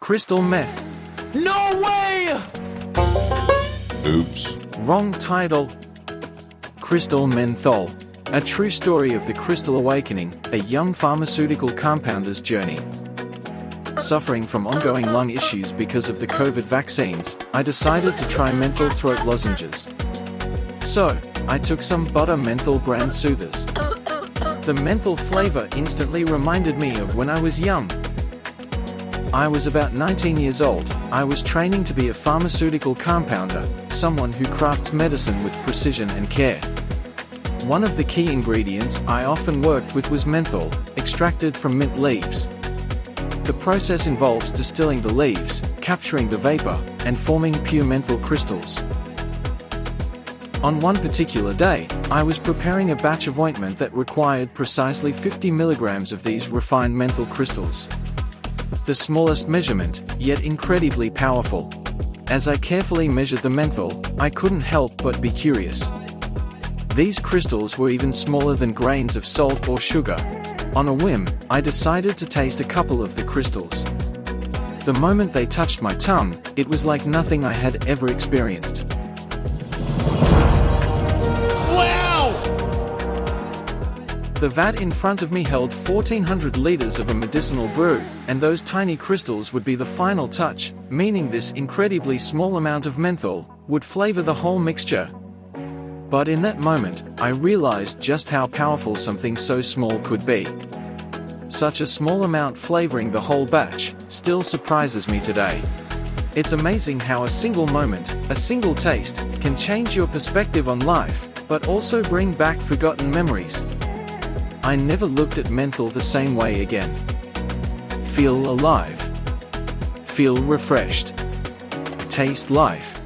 Crystal meth. No way! Oops. Wrong title. Crystal menthol. A true story of the crystal awakening, a young pharmaceutical compounder's journey. Suffering from ongoing lung issues because of the COVID vaccines, I decided to try menthol throat lozenges. So, I took some butter menthol brand soothers. The menthol flavor instantly reminded me of when I was young. I was about 19 years old. I was training to be a pharmaceutical compounder, someone who crafts medicine with precision and care. One of the key ingredients I often worked with was menthol, extracted from mint leaves. The process involves distilling the leaves, capturing the vapor, and forming pure menthol crystals. On one particular day, I was preparing a batch of ointment that required precisely 50 milligrams of these refined menthol crystals. The smallest measurement, yet incredibly powerful. As I carefully measured the menthol, I couldn't help but be curious. These crystals were even smaller than grains of salt or sugar. On a whim, I decided to taste a couple of the crystals. The moment they touched my tongue, it was like nothing I had ever experienced. The vat in front of me held 1,400 liters of a medicinal brew, and those tiny crystals would be the final touch, meaning this incredibly small amount of menthol would flavor the whole mixture. But in that moment, I realized just how powerful something so small could be. Such a small amount flavoring the whole batch still surprises me today. It's amazing how a single moment, a single taste, can change your perspective on life, but also bring back forgotten memories. I never looked at menthol the same way again. Feel alive. Feel refreshed. Taste life.